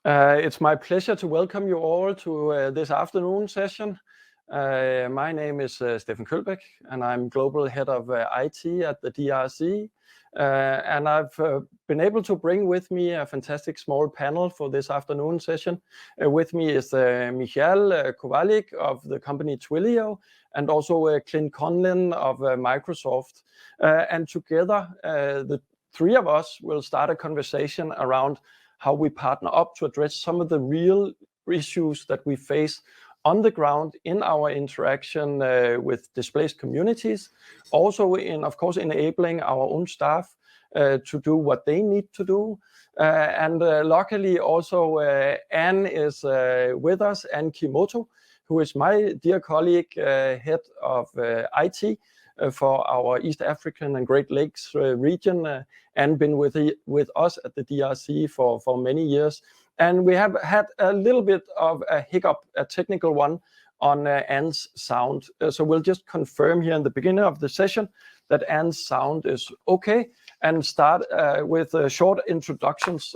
It's my pleasure to welcome you all to this afternoon session. My name is Steffen Kølbek, and I'm Global Head of IT at the DRC. And I've been able to bring with me a fantastic small panel for this afternoon session. With me is Michal Kowalik of the company Twilio, and also Clint Conlin of Microsoft. And together, the three of us will start a conversation around how we partner up to address some of the real issues that we face on the ground in our interaction with displaced communities. Also of course, enabling our own staff to do what they need to do. And luckily also Anne is with us, Anne Kimotho, who is my dear colleague, head of IT for our East African and Great Lakes region, and been with us at the DRC for many years. And we have had a little bit of a hiccup, a technical one, on Anne's sound. So we'll just confirm here in the beginning of the session that Anne's sound is okay, and start with short introductions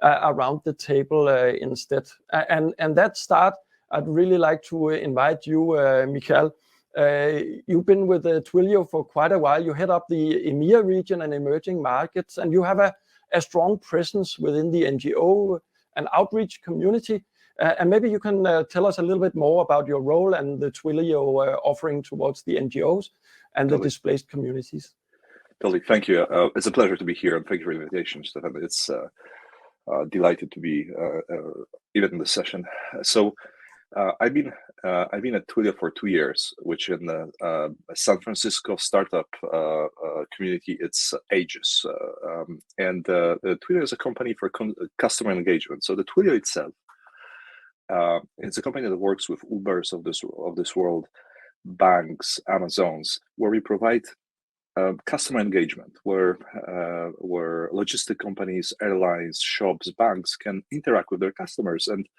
around the table instead. And that start, I'd really like to invite you, Michal. You've been with Twilio for quite a while. You head up the EMEA region and emerging markets, and you have a strong presence within the NGO and outreach community. And maybe you can tell us a little bit more about your role and the Twilio offering towards the NGOs and the displaced communities. Kølbek, thank you. It's a pleasure to be here, and thank you for the invitation, Steffen. It's delighted to be even in this session. So I've been at Twilio for 2 years, which in the San Francisco startup community, it's ages. And Twilio is a company for customer engagement. So the Twilio itself, it's a company that works with Ubers of this world, banks, Amazons, where we provide customer engagement, where logistic companies, airlines, shops, banks can interact with their customers and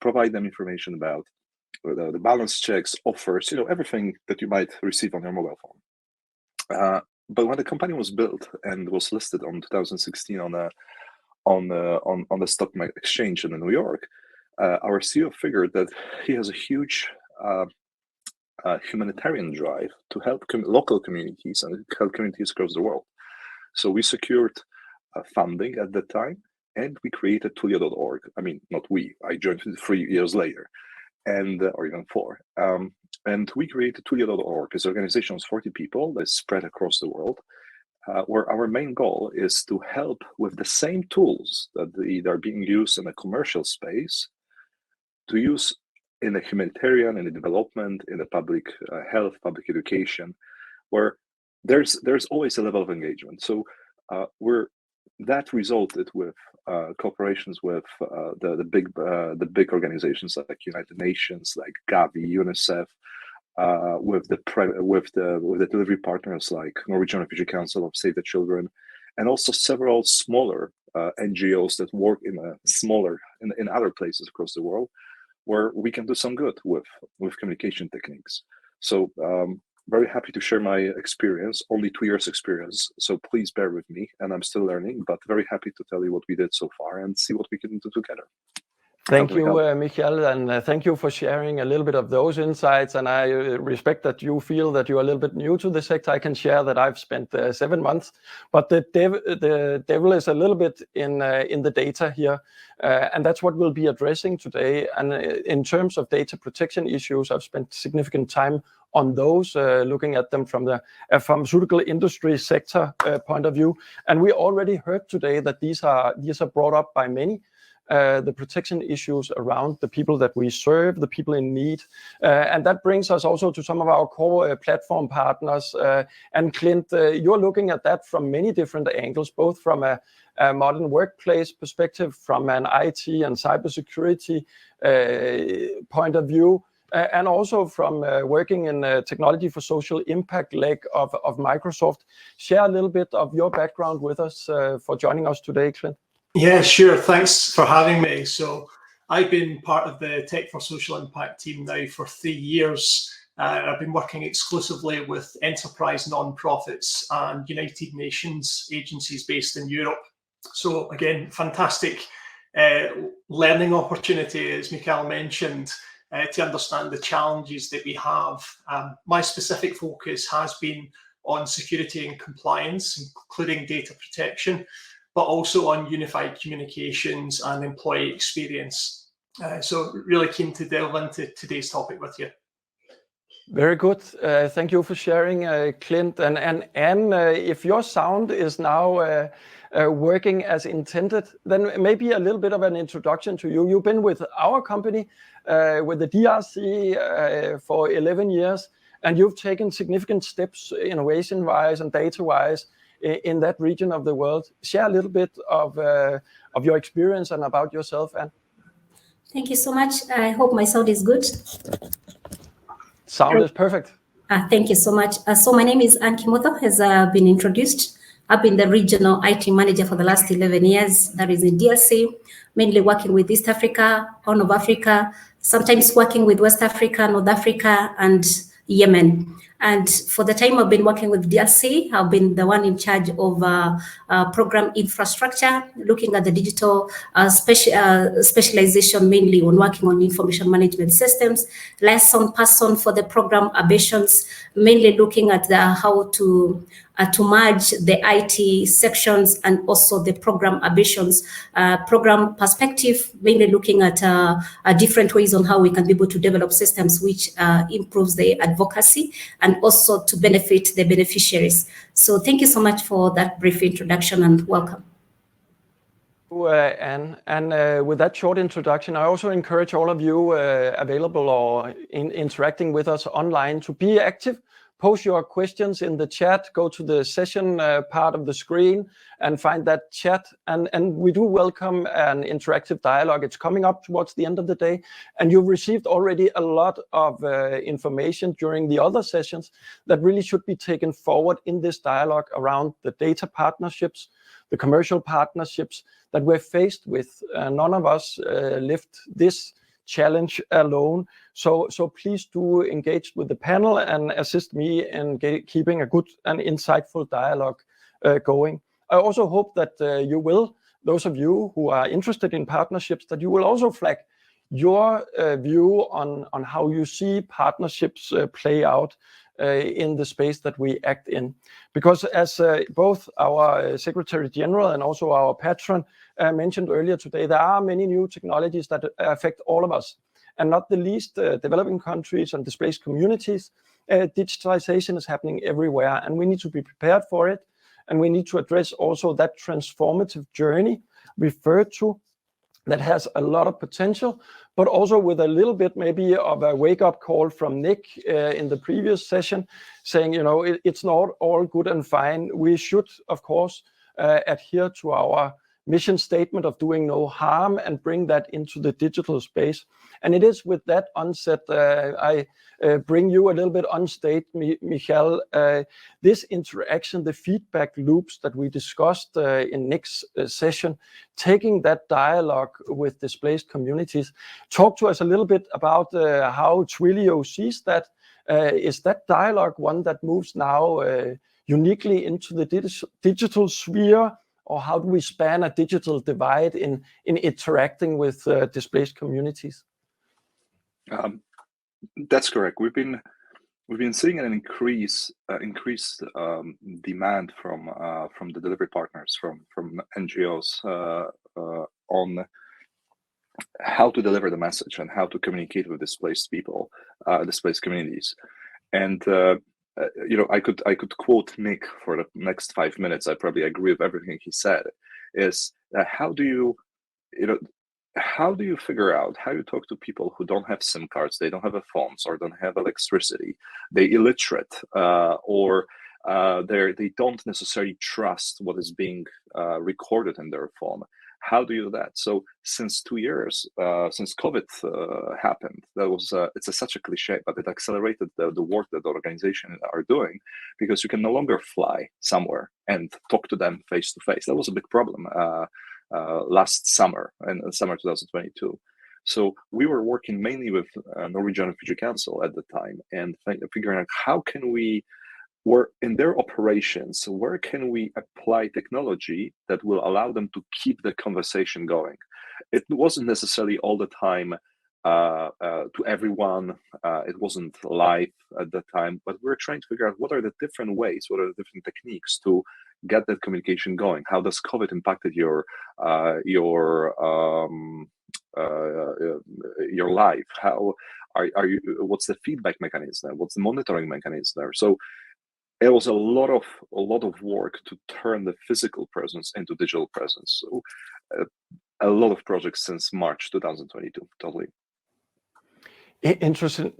provide them information about the balance checks, offers, everything that you might receive on your mobile phone. But when the company was built and was listed on 2016 on the stock exchange in New York, our CEO figured that he has a huge humanitarian drive to help local communities and help communities across the world. So we secured funding at that time, and we created Twilio.org. I mean, not we. I joined 3 years later, or even 4. And we created Twilio.org. This organization is 40 people that's spread across the world, where our main goal is to help with the same tools that are being used in the commercial space to use in the humanitarian, in the development, in the public health, public education, where there's always a level of engagement. So that resulted with cooperations with the big organizations like United Nations, like Gavi, UNICEF, with the delivery partners like Norwegian Refugee Council of Save the Children, and also several smaller NGOs that work in other places across the world, where we can do some good with communication techniques. So very happy to share my experience, only 2 years experience. So please bear with me, and I'm still learning, but very happy to tell you what we did so far and see what we can do together. Thank you, Michal, and thank you for sharing a little bit of those insights. And I respect that you feel that you're a little bit new to the sector. I can share that I've spent 7 months, but the devil is a little bit in the data here, and that's what we'll be addressing today. And in terms of data protection issues, I've spent significant time on those, looking at them from the pharmaceutical industry sector point of view. And we already heard today that these are brought up by many. The protection issues around the people that we serve, the people in need. And that brings us also to some of our core platform partners. And Clint, you're looking at that from many different angles, both from a modern workplace perspective, from an IT and cybersecurity point of view, and also from working in technology for social impact leg of Microsoft. Share a little bit of your background with us for joining us today, Clint. Yeah, sure. Thanks for having me. So I've been part of the Tech for Social Impact team now for 3 years. I've been working exclusively with enterprise nonprofits and United Nations agencies based in Europe. So again, fantastic learning opportunity, as Michal mentioned, to understand the challenges that we have. My specific focus has been on security and compliance, including data protection, but also on unified communications and employee experience. So really keen to delve into today's topic with you. Very good. Thank you for sharing, Clint. And if your sound is now working as intended, then maybe a little bit of an introduction to you. You've been with our company, with the DRC, for 11 years, and you've taken significant steps innovation-wise and data-wise in that region of the world. Share a little bit of your experience and about yourself, Anne. Thank you so much. I hope my sound is good. Sound is perfect. Thank you so much. So my name is Kimotho, as been introduced. I've been the regional IT manager for the last 11 years. That is in DRC, mainly working with East Africa, Horn of Africa, sometimes working with West Africa, North Africa, and Yemen. And for the time I've been working with DRC, I've been the one in charge of program infrastructure, looking at the digital specialization, mainly on working on information management systems. Liaison person for the program ambitions, mainly looking at how to merge the IT sections and also the program ambitions. Program perspective, mainly looking at different ways on how we can be able to develop systems which improves the advocacy and also to benefit the beneficiaries. So thank you so much for that brief introduction and welcome. Anne, and with that short introduction, I also encourage all of you available or interacting with us online to be active. Post your questions in the chat, go to the session part of the screen and find that chat. And we do welcome an interactive dialogue. It's coming up towards the end of the day. And you've received already a lot of information during the other sessions that really should be taken forward in this dialogue around the data partnerships, the commercial partnerships that we're faced with. None of us lift this challenge alone. So please do engage with the panel and assist me in keeping a good and insightful dialogue going. I also hope that you will, those of you who are interested in partnerships, that you will also flag your view on how you see partnerships play out in the space that we act in. Because as both our Secretary General and also our patron mentioned earlier today, there are many new technologies that affect all of us, and not the least developing countries and displaced communities. Digitalisation is happening everywhere, and we need to be prepared for it. And we need to address also that transformative journey referred to that has a lot of potential, but also with a little bit maybe of a wake-up call from Nick in the previous session, saying, it's not all good and fine. We should, of course, adhere to our mission statement of doing no harm and bring that into the digital space. And it is with that onset, I bring you a little bit on stage, Michal. This interaction, the feedback loops that we discussed in Nick's session, taking that dialogue with displaced communities. Talk to us a little bit about how Twilio sees that. Is that dialogue one that moves now uniquely into the digital sphere? Or how do we span a digital divide in interacting with displaced communities? That's correct. We've been seeing an increased demand from the delivery partners, from NGOs on how to deliver the message and how to communicate with displaced people, displaced communities, and. I could quote Nick for the next 5 minutes. I probably agree with everything he said. Is how do you figure out how you talk to people who don't have SIM cards, they don't have phones, or don't have electricity, they're illiterate, or they don't necessarily trust what is being recorded in their phone. How do you do that? So since 2 years, since COVID happened, that was it's such a cliche, but it accelerated the work that the organization are doing, because you can no longer fly somewhere and talk to them face to face. That was a big problem last summer, in summer 2022. So we were working mainly with Norwegian Refugee Council at the time and figuring out how can we in their operations, where can we apply technology that will allow them to keep the conversation going? it wasn't necessarily all the time to everyone. It wasn't live at that time, but we're trying to figure out what are the different ways, what are the different techniques to get that communication going. How does COVID impacted your life? How are you? What's the feedback mechanism there? What's the monitoring mechanism there? So it was a lot of work to turn the physical presence into digital presence. So a lot of projects since March 2022, totally. Interesting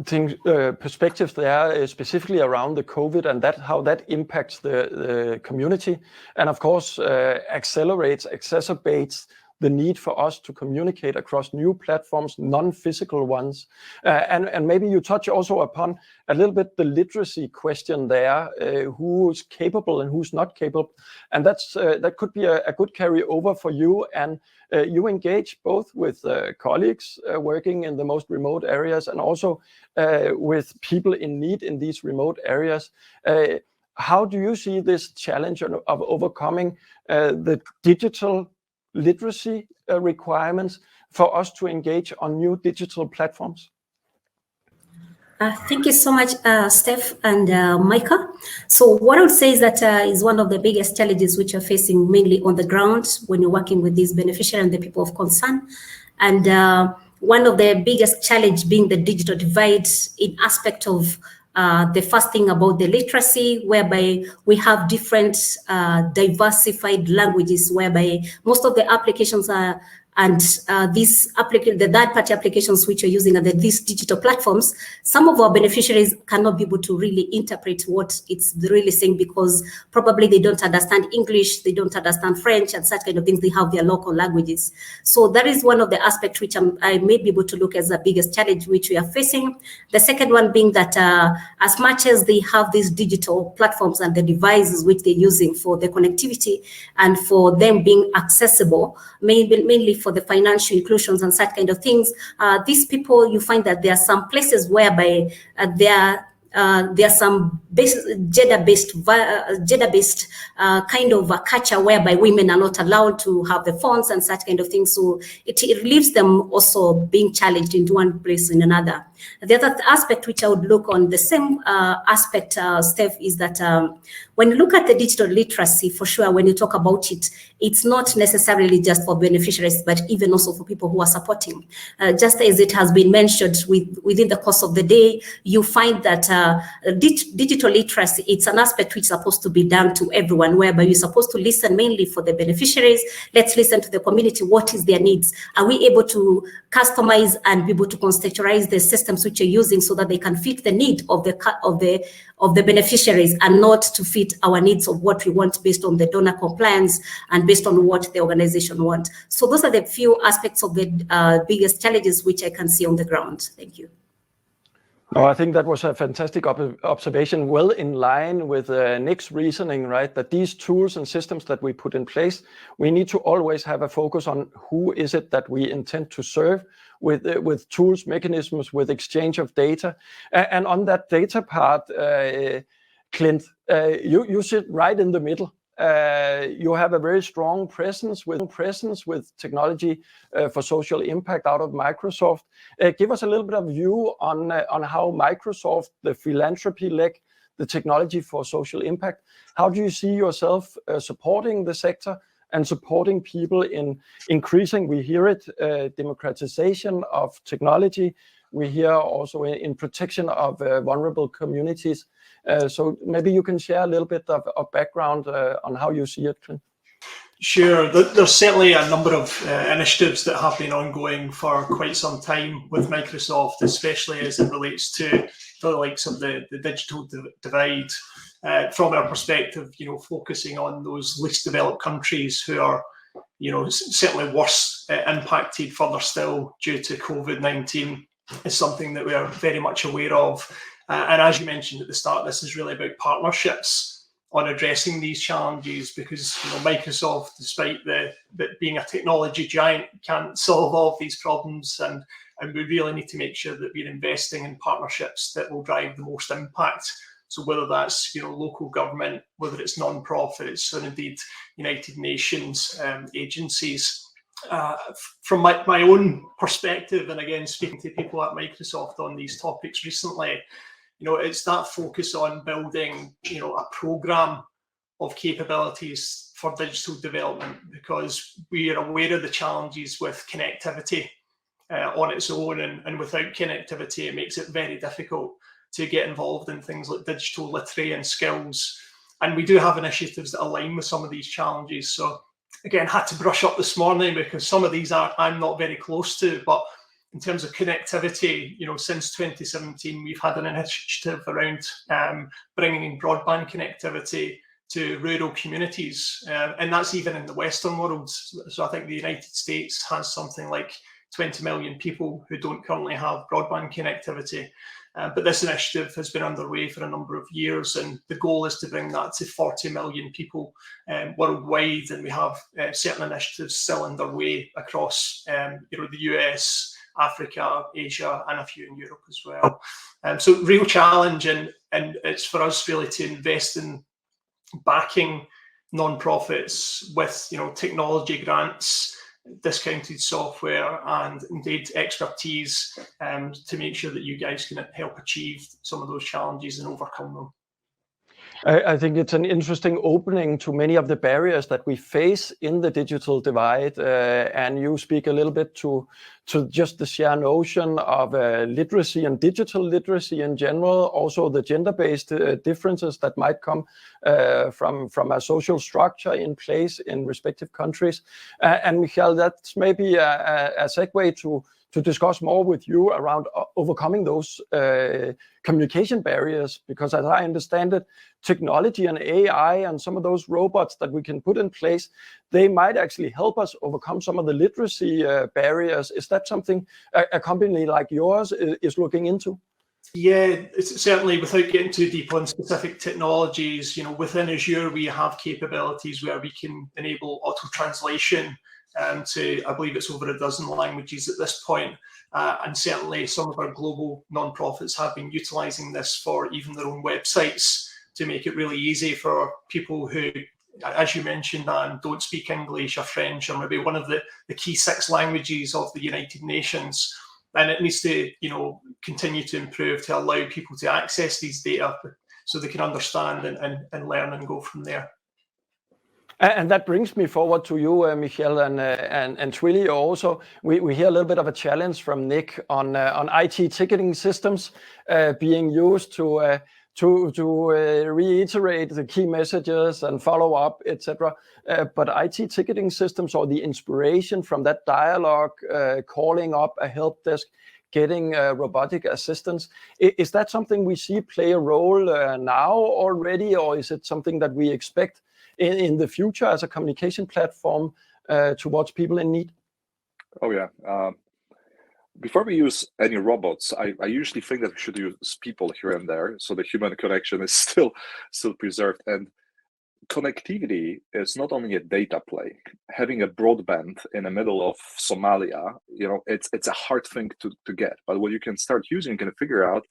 perspectives there, specifically around the COVID and how that impacts the community, and of course exacerbates the need for us to communicate across new platforms, non-physical ones. And maybe you touch also upon a little bit the literacy question there, who's capable and who's not capable. And that could be a good carryover for you. And you engage both with colleagues working in the most remote areas and also with people in need in these remote areas. How do you see this challenge of overcoming the digital literacy requirements for us to engage on new digital platforms? Thank you so much, Steph and Michal. So what I would say is that is one of the biggest challenges which are facing mainly on the ground when you're working with these beneficiaries and the people of concern. And one of the biggest challenge being the digital divide in aspect of the first thing about the literacy, whereby we have different diversified languages, whereby most of the applications are, and the third-party applications which are using these digital platforms, some of our beneficiaries cannot be able to really interpret what it's really saying because probably they don't understand English, they don't understand French and such kind of things. They have their local languages. So that is one of the aspects which I may be able to look as the biggest challenge which we are facing. The second one being that as much as they have these digital platforms and the devices which they're using for the connectivity and for them being accessible, mainly for the financial inclusions and such kind of things, these people, you find that there are some places whereby there are some gender-based kind of a culture whereby women are not allowed to have the phones and such kind of things. So it leaves them also being challenged into one place in another. The other aspect which I would look on the same aspect, Steph, is that when you look at the digital literacy, for sure, when you talk about it, it's not necessarily just for beneficiaries, but even also for people who are supporting. Just as it has been mentioned within the course of the day, you find that digital literacy, it's an aspect which is supposed to be done to everyone, whereby you're supposed to listen mainly for the beneficiaries. Let's listen to the community. What is their needs? Are we able to customize and be able to contextualize the systems which you're using so that they can fit the need of the beneficiaries and not to fit our needs of what we want based on the donor compliance and based on what the organization wants. So those are the few aspects of the biggest challenges which I can see on the ground. Thank you. No, I think that was a fantastic observation, well in line with Nick's reasoning, right? That these tools and systems that we put in place, we need to always have a focus on who is it that we intend to serve with tools, mechanisms, with exchange of data. And on that data part, Clint, you sit right in the middle. You have a very strong presence with technology for social impact out of Microsoft. Give us a little bit of view on how Microsoft, the philanthropy leg, the technology for social impact, how do you see yourself supporting the sector and supporting people in increasing, we hear it, democratization of technology. We hear also in protection of vulnerable communities. So maybe you can share a little bit of background on how you see it, Clint. Sure. There's certainly a number of initiatives that have been ongoing for quite some time with Microsoft, especially as it relates to the likes of the digital divide. From our perspective, focusing on those least developed countries who are, certainly worse impacted further still due to COVID-19 is something that we are very much aware of. And as you mentioned at the start, this is really about partnerships on addressing these challenges because Microsoft, despite being a technology giant, can't solve all of these problems. And we really need to make sure that we're investing in partnerships that will drive the most impact. So whether that's local government, whether it's non-profits, or indeed United Nations agencies, from my own perspective, and again, speaking to people at Microsoft on these topics recently, it's that focus on building, a program of capabilities for digital development, because we are aware of the challenges with connectivity on its own, and without connectivity, it makes it very difficult to get involved in things like digital literacy and skills. And we do have initiatives that align with some of these challenges. So again, had to brush up this morning because some of these I'm not very close to, but in terms of connectivity, since 2017, we've had an initiative around bringing in broadband connectivity to rural communities, and that's even in the Western world. So I think the United States has something like 20 million people who don't currently have broadband connectivity. But this initiative has been underway for a number of years, and the goal is to bring that to 40 million people worldwide. And we have certain initiatives still underway across the US, Africa, Asia, and a few in Europe as well. So real challenge, and it's for us really to invest in backing non-profits with technology grants, discounted software, and indeed expertise to make sure that you guys can help achieve some of those challenges and overcome them. I think it's an interesting opening to many of the barriers that we face in the digital divide, and you speak a little bit to just the sheer notion of literacy and digital literacy in general, also the gender-based differences that might come from a social structure in place in respective countries. And Michal, that's maybe a segue to discuss more with you around overcoming those communication barriers, because as I understand it, technology and AI and some of those robots that we can put in place, they might actually help us overcome some of the literacy barriers. Is that something a company like yours is looking into? Yeah, it's certainly, without getting too deep on specific technologies, within Azure, we have capabilities where we can enable auto translation to, I believe it's over a dozen languages at this point. And certainly some of our global nonprofits have been utilizing this for even their own websites to make it really easy for people who, as you mentioned, don't speak English or French, or maybe one of the key 6 languages of the United Nations. And it needs to, continue to improve to allow people to access these data so they can understand and learn and go from there. And that brings me forward to you, Michal, and Twilio also. We hear a little bit of a challenge from Nick on IT ticketing systems being used to reiterate the key messages and follow up, etc. But IT ticketing systems, or the inspiration from that dialogue, calling up a help desk, getting robotic assistance, is that something we see play a role now already, or is it something that we expect in the future as a communication platform towards people in need? Oh yeah. Before we use any robots, I usually think that we should use people here and there, so the human connection is still preserved. And connectivity is not only a data play. Having a broadband in the middle of Somalia, it's a hard thing to get. But what you can start using, you can figure out,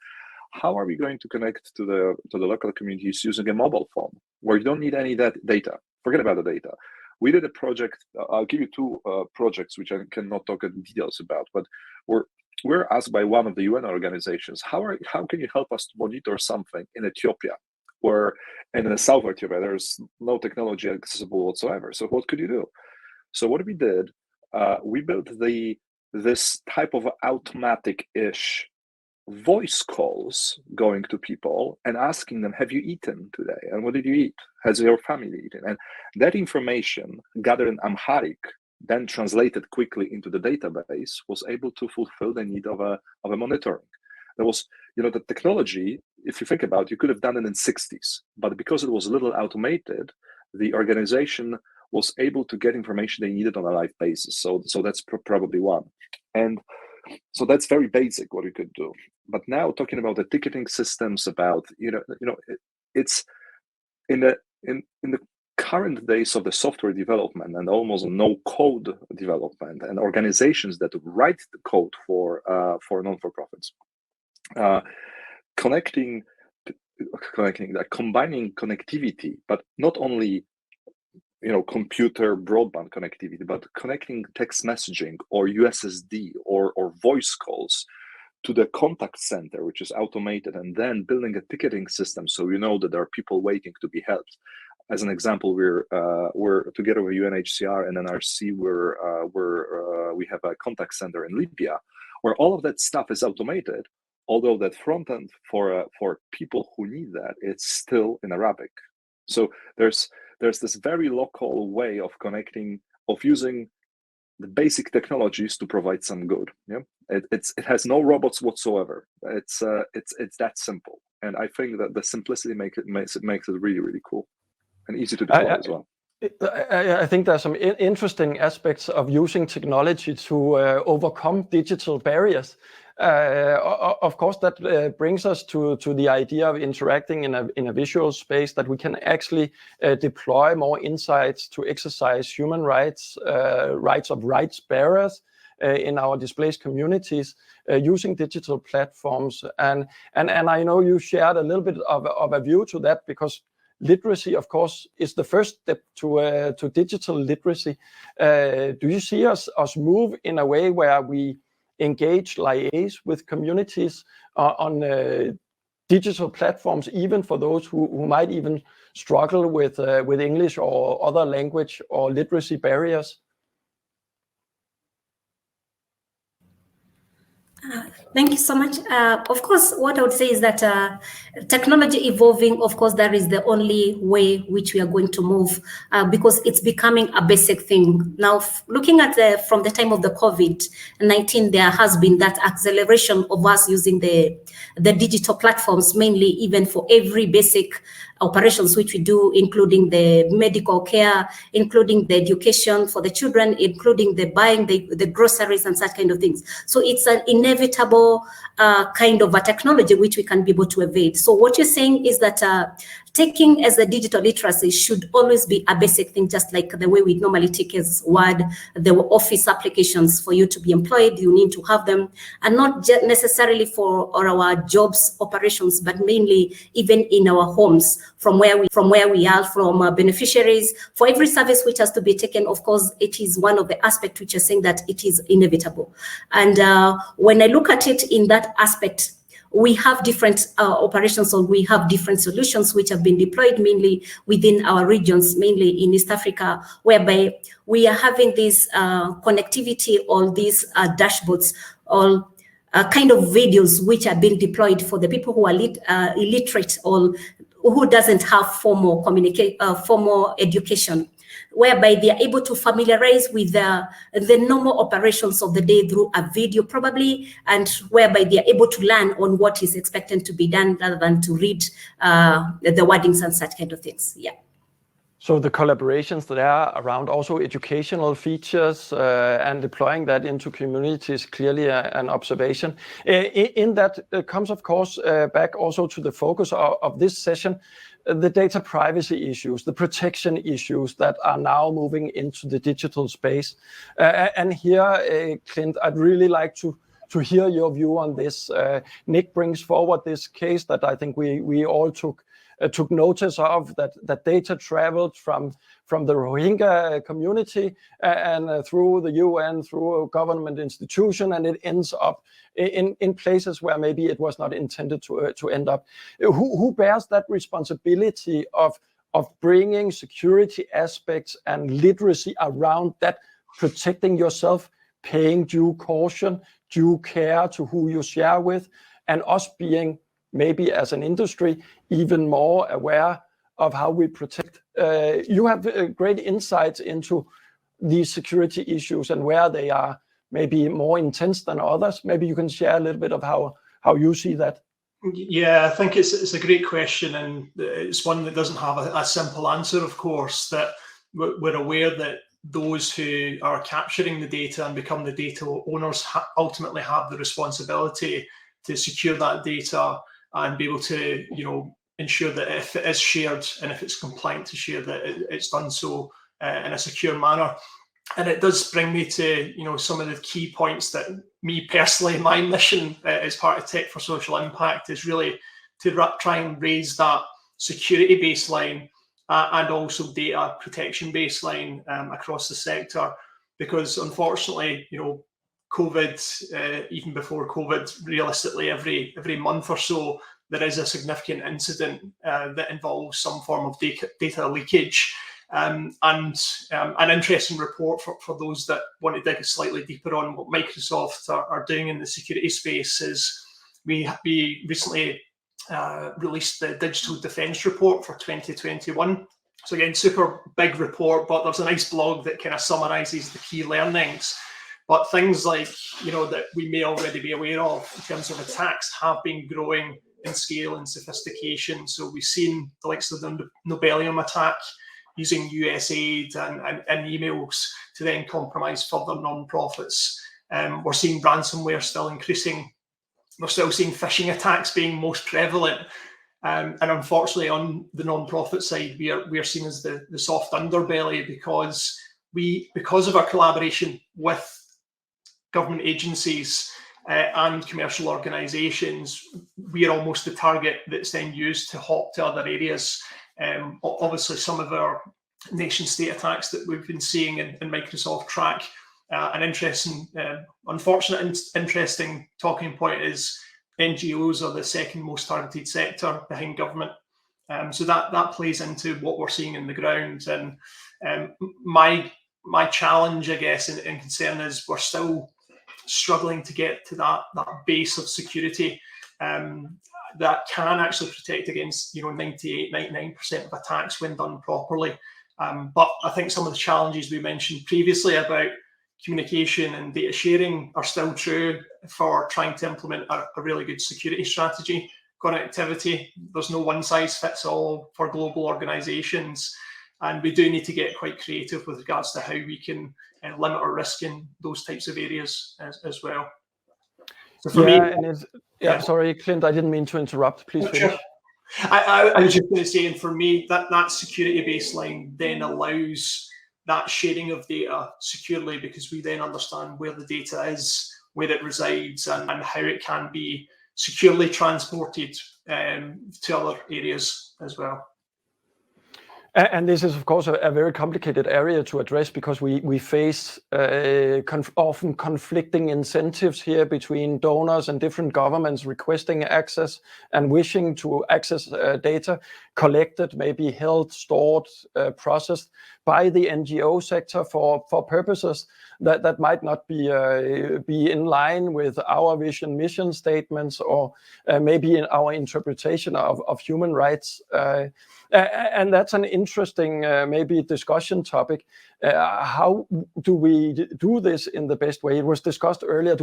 how are we going to connect to the local communities using a mobile phone where you don't need any data? Forget about the data. We did a project. I'll give you 2 projects which I cannot talk in details about, but we're asked by one of the UN organizations, how can you help us to monitor something in Ethiopia, where in the south of Ethiopia there's no technology accessible whatsoever. So what could you do? So what we did, we built this type of automatic-ish voice calls going to people and asking them, have you eaten today? And what did you eat? Has your family eaten? And that information gathered in Amharic, then translated quickly into the database, was able to fulfill the need of a monitoring. There was, the technology, if you think about it, you could have done it in 60s, but because it was a little automated, the organization was able to get information they needed on a live basis. So that's probably one. And so that's very basic what we could do. But now talking about the ticketing systems, about it's in the current days of the software development and almost no code development, and organizations that write the code for non-for-profits, combining connectivity, but not only computer broadband connectivity, but connecting text messaging or USSD or voice calls to the contact center, which is automated, and then building a ticketing system so you know that there are people waiting to be helped. As an example, we're together with UNHCR and NRC. We have a contact center in Libya, where all of that stuff is automated. Although that front end for people who need that, it's still in Arabic. So there's this very local way of connecting, of using the basic technologies to provide some good. Yeah, it has no robots whatsoever. It's that simple, and I think that the simplicity makes it really, really cool and easy to deploy as well. I think there's some interesting aspects of using technology to overcome digital barriers. Of course, that brings us to the idea of interacting in a visual space, that we can actually deploy more insights to exercise human rights, rights bearers in our displaced communities using digital platforms. And I know you shared a little bit of a view to that, because literacy, of course, is the first step to digital literacy. Do you see us move in a way where we engage, liaise with communities on digital platforms, even for those who might even struggle with English or other language or literacy barriers? Thank you so much. Of course, what I would say is that technology evolving, of course, that is the only way which we are going to move, because it's becoming a basic thing. Now, looking at from the time of the COVID-19, there has been that acceleration of us using the digital platforms, mainly even for every basic operations which we do, including the medical care, including the education for the children, including the buying the groceries and such kind of things. So it's an inevitable kind of a technology which we can be able to evade. So what you're saying is that taking as a digital literacy should always be a basic thing, just like the way we normally take as Word, the office applications. For you to be employed, you need to have them, and not just necessarily for our jobs operations, but mainly even in our homes, from where we are, from beneficiaries. For every service which has to be taken, of course, it is one of the aspects which are saying that it is inevitable. And when I look at it in that aspect, we have different operations, or we have different solutions which have been deployed mainly within our regions, mainly in East Africa, whereby we are having this connectivity, all these dashboards, all kind of videos which are being deployed for the people who are illiterate or who doesn't have formal education, whereby they are able to familiarize with the normal operations of the day through a video probably, and whereby they are able to learn on what is expected to be done rather than to read the wordings and such kind of things. Yeah. So the collaborations that are around also educational features and deploying that into communities, clearly an observation. In that comes, of course, back also to the focus of this session, the data privacy issues, the protection issues that are now moving into the digital space. And here, Clint, I'd really like to hear your view on this. Nick brings forward this case that I think we all took notice of, that data traveled from the Rohingya community and through the UN, through a government institution, and it ends up in places where maybe it was not intended to end up. Who bears that responsibility of bringing security aspects and literacy around that, protecting yourself, paying due caution, due care to who you share with, and us being maybe as an industry even more aware of how we protect? You have great insights into these security issues and where they are maybe more intense than others. Maybe you can share a little bit of how you see that. Yeah, I think it's a great question, and it's one that doesn't have a simple answer, of course. That we're aware that those who are capturing the data and become the data owners ultimately have the responsibility to secure that data and be able to, ensure that if it is shared and if it's compliant to share, that it's done so in a secure manner. And it does bring me to, some of the key points that me personally, my mission as part of Tech for Social Impact is really to try and raise that security baseline and also data protection baseline across the sector, because unfortunately, COVID, even before COVID, realistically every month or so there is a significant incident that involves some form of data leakage. And an interesting report for those that want to dig slightly deeper on what Microsoft are doing in the security space is we recently released the Digital Defence Report for 2021. So again, super big report, but there's a nice blog that kind of summarises the key learnings. But things like, that we may already be aware of in terms of attacks have been growing in scale and sophistication. So we've seen the likes of the Nobelium attack using US aid and emails to then compromise further non-profits. We're seeing ransomware still increasing. We're still seeing phishing attacks being most prevalent. And unfortunately, on the non-profit side, we are seen as the soft underbelly because of our collaboration with government agencies and commercial organisations. We are almost the target that's then used to hop to other areas. Obviously, some of our nation-state attacks that we've been seeing in Microsoft track. An interesting, unfortunate, interesting talking point is NGOs are the second most targeted sector behind government. So that plays into what we're seeing in the ground. And my challenge, I guess, and concern is we're still struggling to get to that base of security that can actually protect against 98-99% of attacks when done properly. But I think some of the challenges we mentioned previously about communication and data sharing are still true for trying to implement a really good security strategy. Connectivity, there's no one size fits all for global organizations. And we do need to get quite creative with regards to how we can limit our risk in those types of areas as well. So for me, sorry, Clint, I didn't mean to interrupt. Please finish. Sure. I was just going to say, and for me, that security baseline then allows that sharing of data securely, because we then understand where the data is, where it resides, and how it can be securely transported to other areas as well. And this is, of course, a very complicated area to address, because we face often conflicting incentives here between donors and different governments requesting access and wishing to access data collected, maybe held, stored, processed by the NGO sector for purposes that might not be in line with our vision, mission statements, or maybe in our interpretation of human rights. And that's an interesting maybe discussion topic. How do we do this in the best way? It was discussed earlier.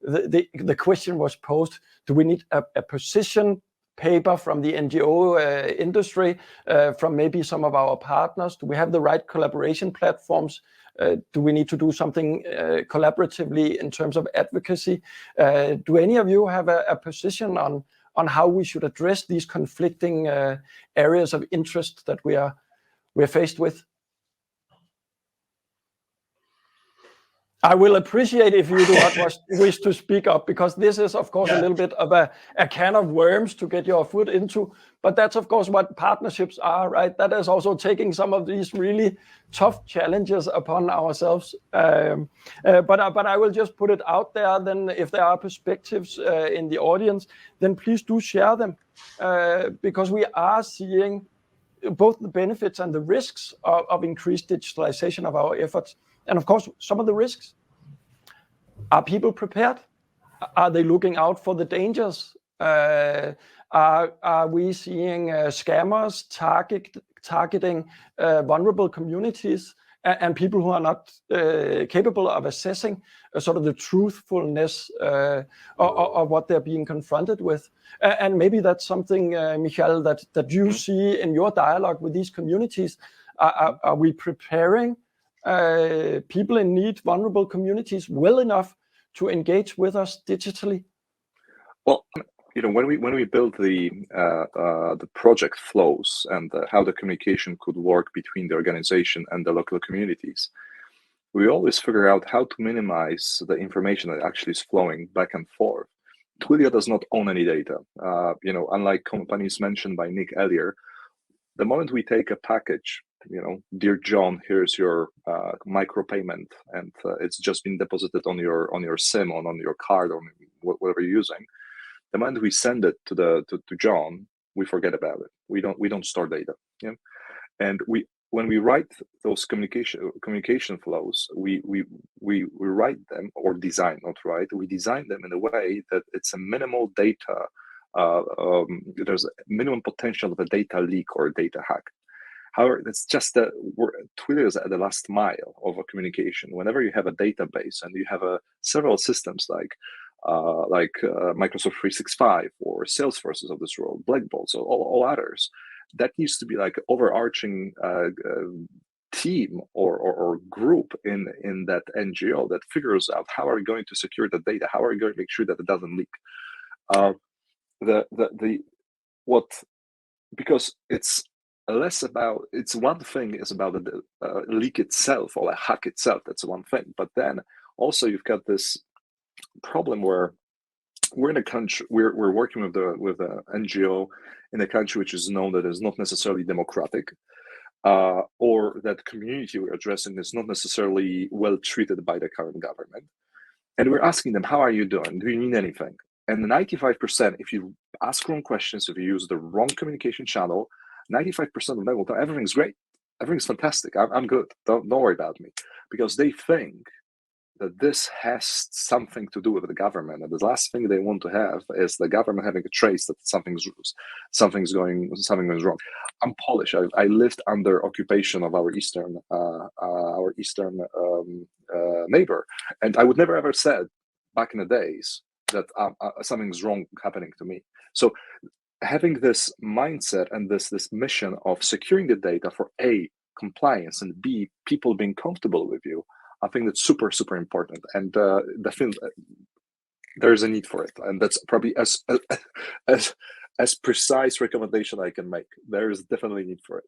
The question was posed, do we need a position paper from the NGO industry, from maybe some of our partners? Do we have the right collaboration platforms? Do we need to do something collaboratively in terms of advocacy? Do any of you have a position on how we should address these conflicting areas of interest that we're faced with? I will appreciate if you do not wish to speak up, because this is, of course, a little bit of a can of worms to get your foot into. But that's, of course, what partnerships are, right? That is also taking some of these really tough challenges upon ourselves. But I will just put it out there. Then if there are perspectives in the audience, then please do share them, because we are seeing both the benefits and the risks of increased digitalization of our efforts. And of course, some of the risks. Are people prepared? Are they looking out for the dangers? Are we seeing scammers targeting vulnerable communities and people who are not capable of assessing sort of the truthfulness of what they're being confronted with? And maybe that's something, Michal, that you see in your dialogue with these communities. Are we preparing people in need, vulnerable communities, well enough to engage with us digitally? Well, when we build the project flows and how the communication could work between the organization and the local communities, we always figure out how to minimize the information that actually is flowing back and forth. Twilio does not own any data. Unlike companies mentioned by Nick earlier, The moment we take a package, dear John, here's your micropayment, and it's just been deposited on your SIM, on your card, or whatever you're using. The moment we send it to John, we forget about it. We don't store data. Yeah, and when we write those communication flows, we write them, or design, not write. We design them in a way that it's a minimal data. There's a minimum potential of a data leak or a data hack. However, it's just that Twilio is at the last mile of a communication. Whenever you have a database and you have several systems like Microsoft 365 or Salesforces of this world, Black Bolt, so all others, that needs to be like an overarching team or group in that NGO that figures out how are we going to secure the data, how are we going to make sure that it doesn't leak. Because it's less about, it's one thing is about the leak itself or a hack itself, that's one thing, but then also you've got this problem where we're in a country, we're working with a NGO in a country which is known that is not necessarily democratic, or that community we're addressing is not necessarily well treated by the current government, and we're asking them, how are you doing? Do you need anything? And 95%, if you ask wrong questions, if you use the wrong communication channel, 95% of them will tell everything's great, everything's fantastic, I'm good, don't worry about me, because they think that this has something to do with the government, and the last thing they want to have is the government having a trace that something's going wrong. I'm Polish. I lived under occupation of our eastern neighbor, and I would never ever said back in the days that something's wrong happening to me. So having this mindset and this mission of securing the data for A, compliance, and B, people being comfortable with you, I think that's super, super important. And there's a need for it. And that's probably as precise recommendation I can make. There is definitely a need for it.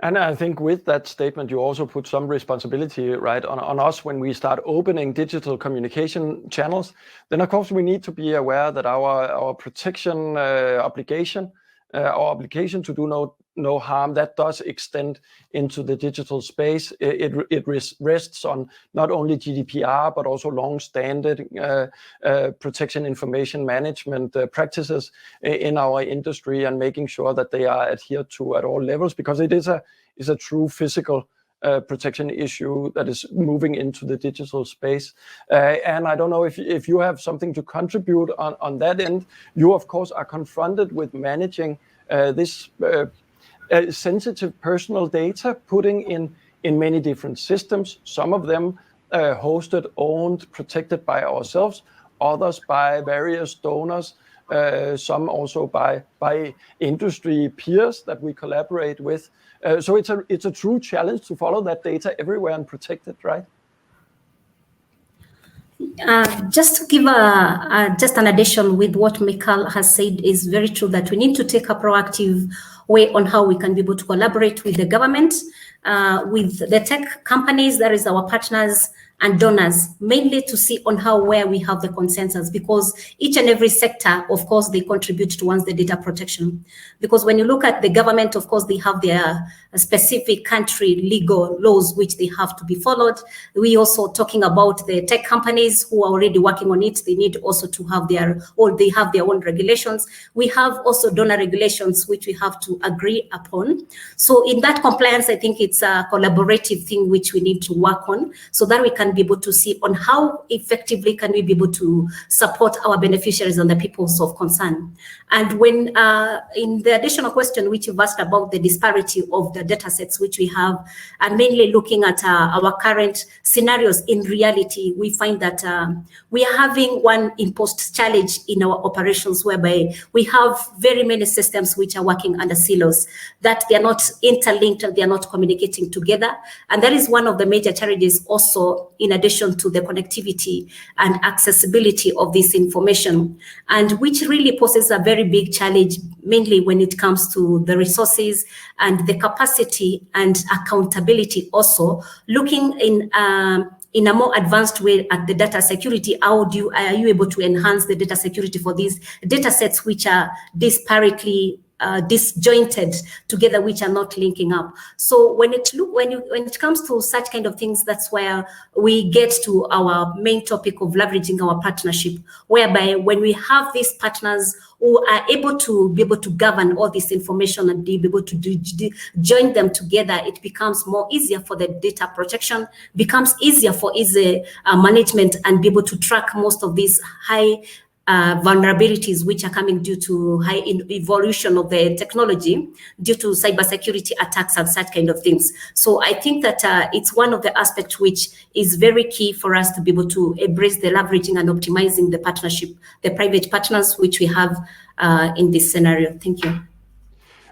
And I think with that statement, you also put some responsibility, right, on us when we start opening digital communication channels. Then, of course, we need to be aware that our protection obligation, our obligation to do no harm, that does extend into the digital space. It rests on not only GDPR, but also long-standing protection information management practices in our industry, and making sure that they are adhered to at all levels, because it is a true physical protection issue that is moving into the digital space. And I don't know if you have something to contribute on that end. You, of course, are confronted with managing this sensitive personal data, putting in many different systems, some of them hosted, owned, protected by ourselves, others by various donors, some also by industry peers that we collaborate with. So it's a true challenge to follow that data everywhere and protect it, right? Just to give just an addition with what Michal has said, is very true that we need to take a proactive way on how we can be able to collaborate with the government, with the tech companies, that is our partners, and donors, mainly to see on where we have the consensus, because each and every sector, of course, they contribute towards the data protection. Because when you look at the government, of course, they have their specific country legal laws which they have to be followed. We also talking about the tech companies who are already working on it. They need also to have they have their own regulations. We have also donor regulations which we have to agree upon. So in that compliance, I think it's a collaborative thing which we need to work on, so that we can be able to see on how effectively can we be able to support our beneficiaries and the peoples of concern. And when in the additional question which you've asked about the disparity of the data sets which we have, and mainly looking at our current scenarios, in reality, we find that we are having one imposed challenge in our operations, whereby we have very many systems which are working under silos, that they are not interlinked, they are not communicating together. And that is one of the major challenges also, in addition to the connectivity and accessibility of this information, and which really poses a very big challenge, mainly when it comes to the resources and the capacity and accountability. Also, looking in a more advanced way at the data security, are you able to enhance the data security for these data sets which are disparately disjointed together, which are not linking up. So when it comes to such kind of things, that's where we get to our main topic of leveraging our partnership, whereby when we have these partners who are able to govern all this information and be able to join them together, it becomes more easier for the data protection, becomes easier for easy management, and be able to track most of these high vulnerabilities which are coming due to high evolution of the technology, due to cybersecurity attacks and such kind of things. So I think that it's one of the aspects which is very key for us to be able to embrace the leveraging and optimizing the partnership, the private partners which we have in this scenario. Thank you.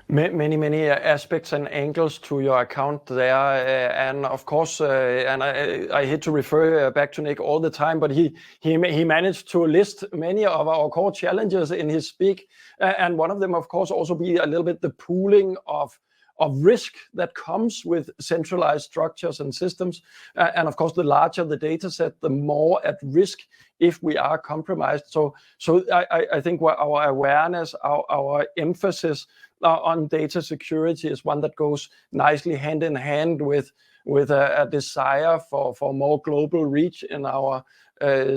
Many aspects and angles to your account there, and of course, and I hate to refer back to Nick all the time, but he managed to list many of our core challenges in his speak, and one of them, of course, also be a little bit the pooling of risk that comes with centralized structures and systems, and of course, the larger the data set, the more at risk if we are compromised. So I think our awareness, our emphasis on data security is one that goes nicely hand in hand with a desire for more global reach in our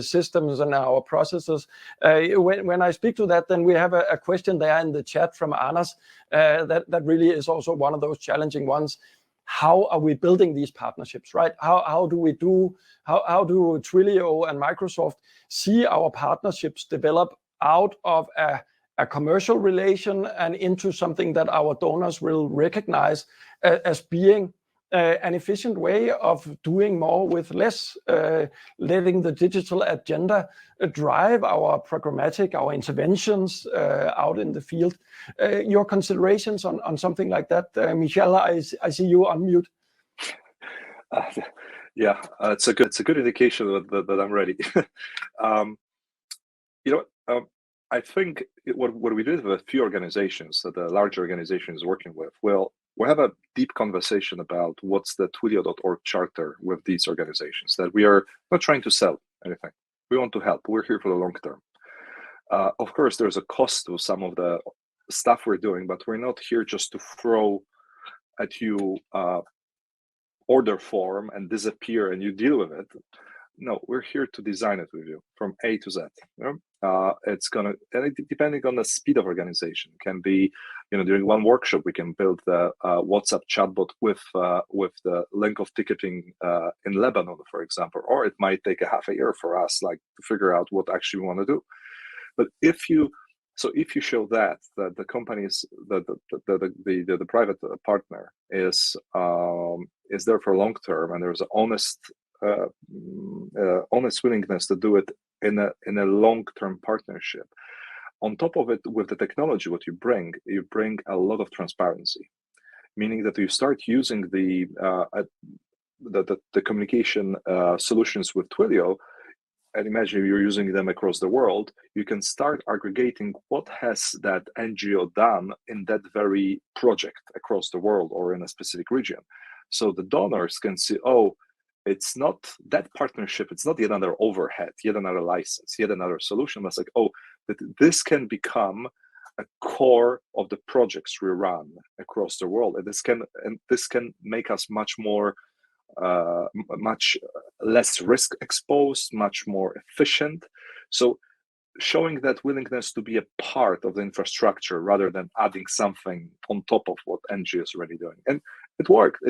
systems and our processes. When I speak to that, then we have a question there in the chat from Anas that really is also one of those challenging ones. How are we building these partnerships, right? How do Twilio and Microsoft see our partnerships develop out of a commercial relation and into something that our donors will recognize as being an efficient way of doing more with less, letting the digital agenda drive our programmatic, our interventions out in the field. Your considerations on something like that, Michal, I see you on mute. Yeah, it's a good indication that I'm ready. I think what we did with a few organizations that the large organization is working with, we'll have a deep conversation about what's the Twilio.org charter with these organizations, that we are not trying to sell anything. We want to help. We're here for the long term. Of course, there's a cost to some of the stuff we're doing, but we're not here just to throw at you order form and disappear and you deal with it. No, we're here to design it with you from A to Z. It's gonna, and depending on the speed of organization, can be, during one workshop we can build the WhatsApp chatbot with the link of ticketing in Lebanon, for example, or it might take a half a year for us, like, to figure out what actually we want to do. But if you show that the companies, the private partner is there for long term, and there's an honest willingness to do it in a long-term partnership. On top of it, with the technology, what you bring a lot of transparency, meaning that you start using the communication solutions with Twilio, and imagine you're using them across the world, you can start aggregating what has that NGO done in that very project across the world or in a specific region. So the donors can see, oh, it's not that partnership, it's not yet another overhead, yet another license, yet another solution. It's like, oh, that this can become a core of the projects we run across the world. And this can make us much less risk exposed, much more efficient. So showing that willingness to be a part of the infrastructure rather than adding something on top of what NGO is already doing. And it worked.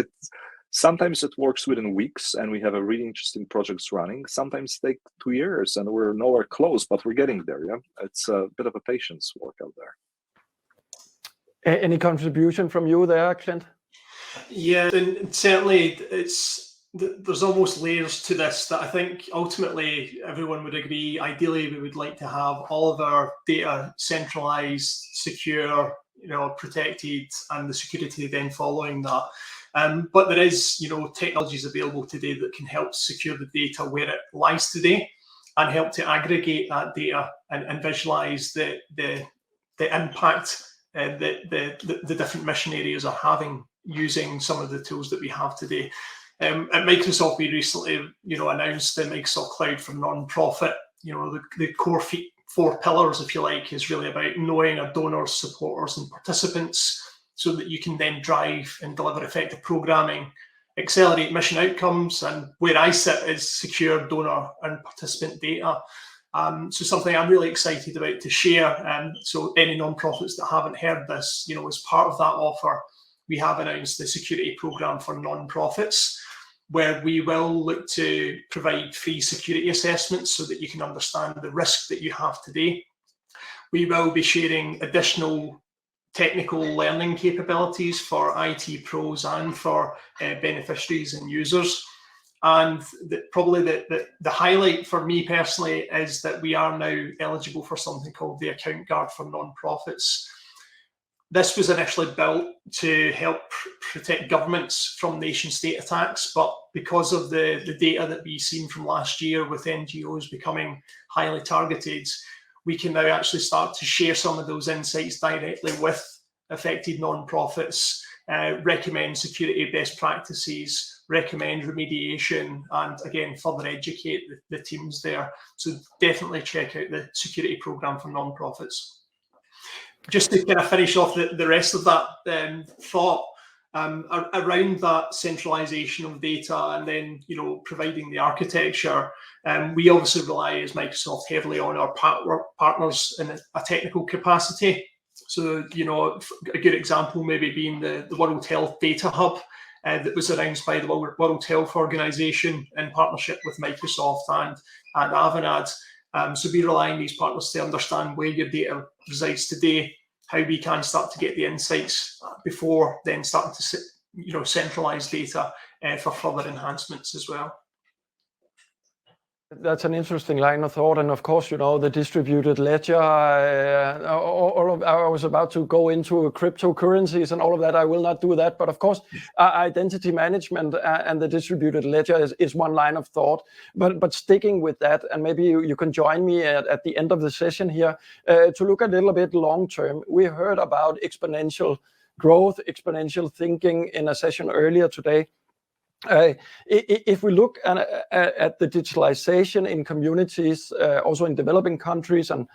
Sometimes it works within weeks and we have a really interesting projects running. Sometimes it takes 2 years and we're nowhere close, but we're getting there. Yeah, it's a bit of a patience work out there. Any contribution from you there, Clint? Yeah, and certainly there's almost layers to this that I think ultimately everyone would agree. Ideally, we would like to have all of our data centralized, secure, protected, and the security then following that. But there is, technologies available today that can help secure the data where it lies today and help to aggregate that data and visualize the impact the different mission areas are having using some of the tools that we have today. At Microsoft, we recently, announced the Microsoft Cloud for non-profit. The core 4 pillars, if you like, is really about knowing our donors, supporters, and participants, so that you can then drive and deliver effective programming, accelerate mission outcomes, and where I sit is secure donor and participant data. So something I'm really excited about to share. So any non-profits that haven't heard this, as part of that offer, we have announced the security program for non-profits, where we will look to provide free security assessments so that you can understand the risk that you have today. We will be sharing additional technical learning capabilities for IT pros and for beneficiaries and users. And probably the highlight for me personally is that we are now eligible for something called the Account Guard for Nonprofits. This was initially built to help protect governments from nation-state attacks, but because of the data that we've seen from last year with NGOs becoming highly targeted, we can now actually start to share some of those insights directly with affected nonprofits, recommend security best practices, recommend remediation, and again, further educate the teams there. So definitely check out the security program for nonprofits. Just to kind of finish off the rest of that thought, around that centralization of data and then, providing the architecture, we obviously rely as Microsoft heavily on our partners in a technical capacity. So, a good example maybe being the World Health Data Hub that was announced by the World Health Organization in partnership with Microsoft and Avanade. So we rely on these partners to understand where your data resides today, how we can start to get the insights before then starting to centralize data for further enhancements as well. That's an interesting line of thought, and of course, the distributed ledger. I was about to go into cryptocurrencies and all of that. I will not do that, but of course, identity management and the distributed ledger is one line of thought. But sticking with that, and maybe you can join me at the end of the session here to look a little bit long term. We heard about exponential growth, exponential thinking in a session earlier today. If we look at the digitalization in communities, also in developing countries and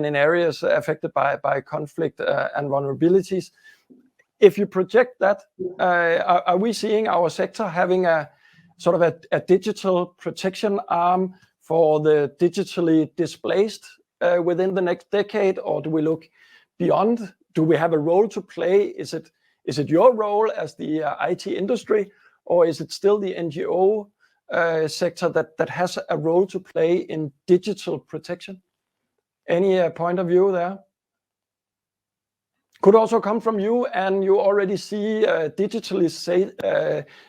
in areas affected by conflict and vulnerabilities, if you project that, are we seeing our sector having a sort of a digital protection arm for the digitally displaced within the next decade, or do we look beyond? Do we have a role to play? Is it your role as the IT industry? Or is it still the NGO sector that has a role to play in digital protection? Any point of view there? Could also come from you, and you already see digitally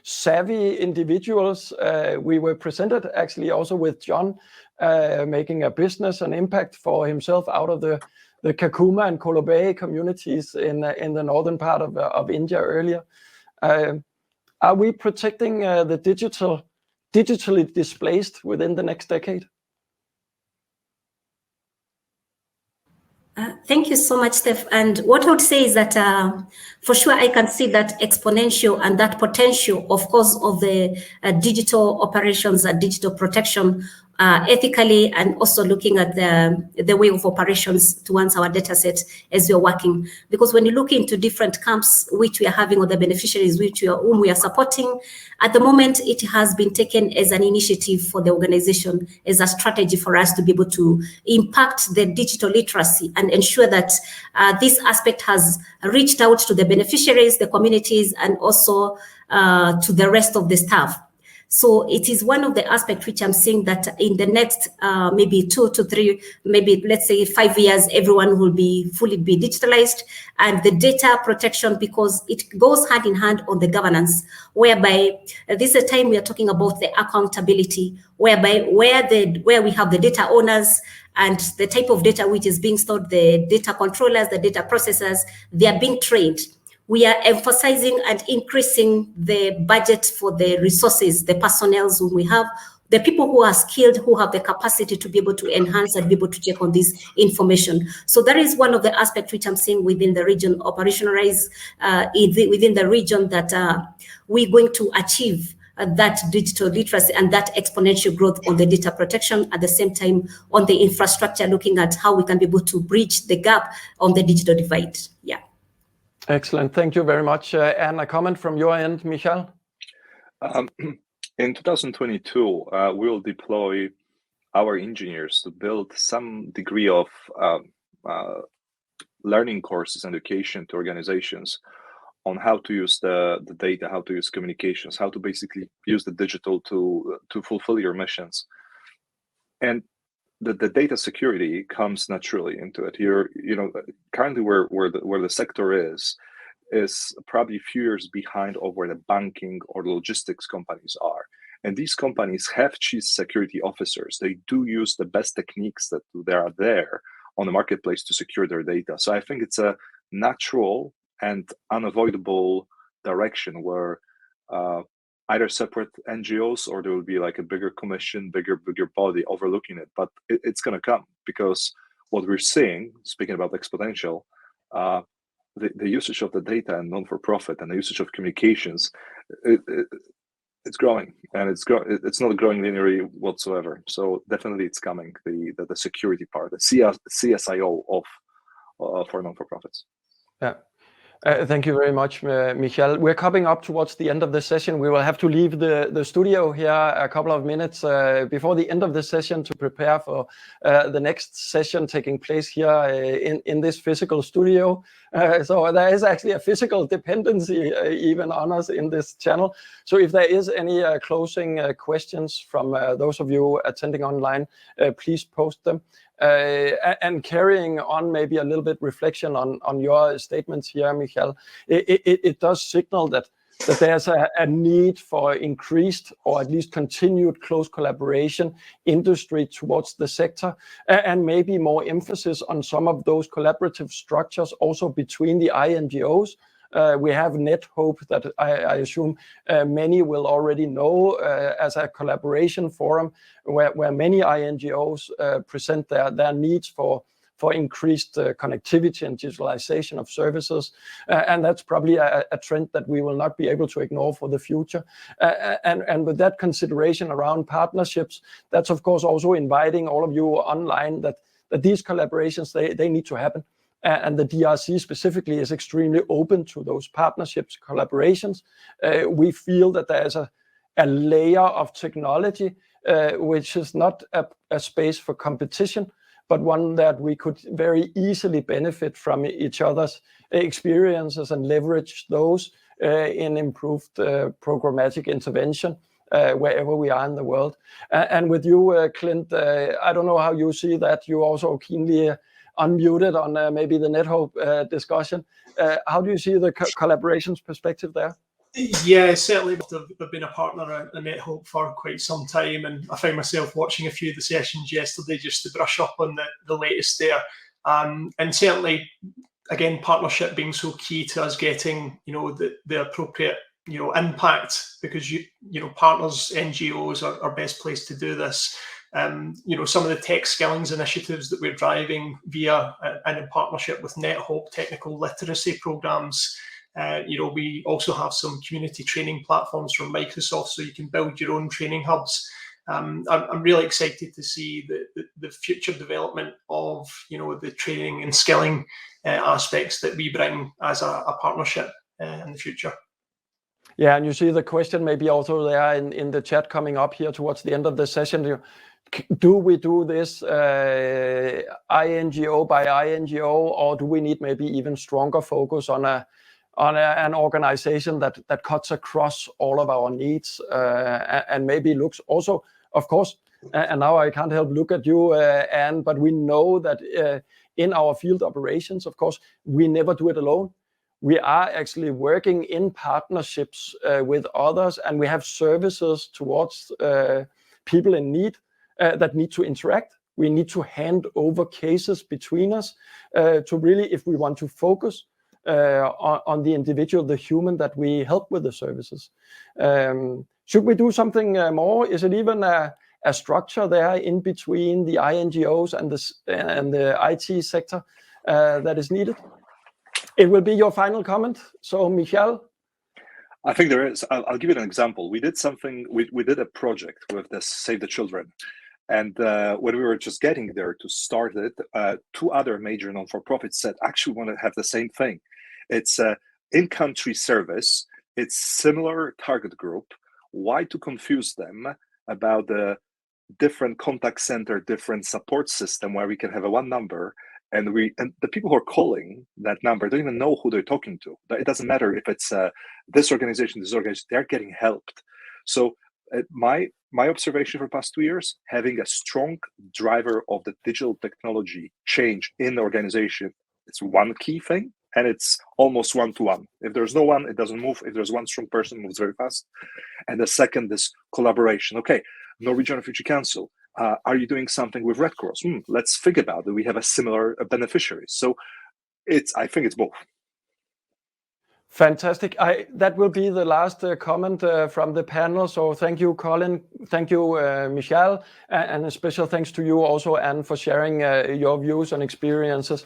savvy individuals. We were presented actually also with John making a business, an impact for himself out of the Kakuma and Kølbek communities in the northern part of India earlier. Are we protecting the digitally displaced within the next decade? Thank you so much, Steph. And what I would say is that for sure I can see that exponential and that potential, of course, of the digital operations and digital protection ethically, and also looking at the way of operations towards our data set as we're working. Because when you look into different camps which we are having, or the beneficiaries whom we are supporting, at the moment it has been taken as an initiative for the organization, as a strategy for us to be able to impact the digital literacy and ensure that this aspect has reached out to the beneficiaries, the communities, and also to the rest of the staff. So it is one of the aspects which I'm seeing that in the next maybe 2 to 3, maybe let's say 5 years, everyone will be fully digitalized, and the data protection, because it goes hand in hand on the governance, whereby this is a time we are talking about the accountability, whereby where we have the data owners and the type of data which is being stored, the data controllers, the data processors, they are being trained. We are emphasizing and increasing the budget for the resources, the personnel whom we have, the people who are skilled, who have the capacity to be able to enhance and be able to check on this information. So that is one of the aspects which I'm seeing within the region, operationalize within the region, that we're going to achieve that digital literacy and that exponential growth on the data protection, at the same time on the infrastructure, looking at how we can be able to bridge the gap on the digital divide. Yeah. Excellent. Thank you very much. And a comment from your end, Michal? In 2022, we'll deploy our engineers to build some degree of learning courses, education to organizations on how to use the data, how to use communications, how to basically use the digital to fulfill your missions. And the data security comes naturally into it. Currently where the sector is probably a few years behind of where the banking or the logistics companies are. And these companies have chief security officers. They do use the best techniques that there are there on the marketplace to secure their data. So I think it's a natural and unavoidable direction where either separate NGOs or there will be like a bigger commission, bigger body overlooking it. But it's going to come, because what we're seeing, speaking about exponential, the usage of the data and non-for-profit and the usage of communications, it's growing, and it's not growing linearly whatsoever. So definitely it's coming, the security part, the CSIO for non-for-profits. Yeah. Thank you very much, Michal. We're coming up towards the end of the session. We will have to leave the studio here a couple of minutes before the end of the session to prepare for the next session taking place here in this physical studio. So there is actually a physical dependency even on us in this channel. So if there is any closing questions from those of you attending online, please post them. And carrying on maybe a little bit reflection on your statements here, Michal, it does signal that there's a need for increased or at least continued close collaboration industry towards the sector, and maybe more emphasis on some of those collaborative structures also between the iNGOs. We have NetHope that I assume many will already know as a collaboration forum where many iNGOs present their needs for increased connectivity and digitalization of services. And that's probably a trend that we will not be able to ignore for the future. And with that consideration around partnerships, that's of course also inviting all of you online that these collaborations, they need to happen. And the DRC specifically is extremely open to those partnerships, collaborations. We feel that there is a layer of technology which is not a space for competition, but one that we could very easily benefit from each other's experiences and leverage those in improved programmatic intervention wherever we are in the world. And with you, Clint, I don't know how you see that. You also keenly unmuted on maybe the NetHope discussion. How do you see the collaborations perspective there? Yeah, certainly. I've been a partner at NetHope for quite some time, and I found myself watching a few of the sessions yesterday just to brush up on the latest there. And certainly, again, partnership being so key to us getting, the appropriate, impact, because partners, NGOs are best placed to do this. Some of the tech skillings initiatives that we're driving via and in partnership with NetHope technical literacy programs. We also have some community training platforms from Microsoft, so you can build your own training hubs. I'm really excited to see the future development of the training and skilling aspects that we bring as a partnership in the future. Yeah, and you see the question maybe also there in the chat coming up here towards the end of the session. Do we do this iNGO by iNGO, or do we need maybe even stronger focus on an organization that cuts across all of our needs and maybe looks also, of course, and now I can't help look at you, Anne, but we know that in our field operations, of course, we never do it alone. We are actually working in partnerships with others, and we have services towards people in need that need to interact. We need to hand over cases between us to really, if we want to focus on the individual, the human that we help with the services. Should we do something more? Is it even a structure there in between the iNGOs and the IT sector that is needed? It will be your final comment. So, Michal? I think there is. I'll give you an example. We did something. We did a project with the Save the Children, and when we were just getting there to start it, two other major non-for-profits said, "Actually, we want to have the same thing. It's in-country service. It's similar target group. Why to confuse them about the different contact center, different support system where we can have a one number?" And the people who are calling that number don't even know who they're talking to. It doesn't matter if it's this organization, they're getting helped. So my observation for the past 2 years, having a strong driver of the digital technology change in the organization, it's one key thing, and it's almost one-to-one. If there's no one, it doesn't move. If there's one strong person, it moves very fast. And the second is collaboration. Okay, Norwegian Refugee Council, are you doing something with Red Cross? Let's think about it. We have a similar beneficiary. So I think it's both. Fantastic. That will be the last comment from the panel. So thank you, Colin. Thank you, Michal. And a special thanks to you also, Anne, for sharing your views and experiences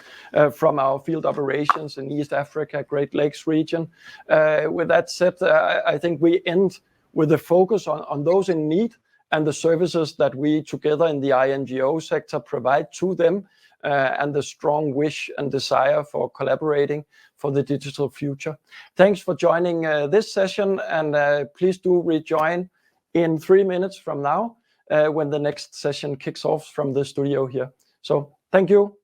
from our field operations in East Africa, Great Lakes region. With that said, I think we end with a focus on those in need and the services that we together in the iNGO sector provide to them, and the strong wish and desire for collaborating for the digital future. Thanks for joining this session, and please do rejoin in 3 minutes from now when the next session kicks off from the studio here. So thank you.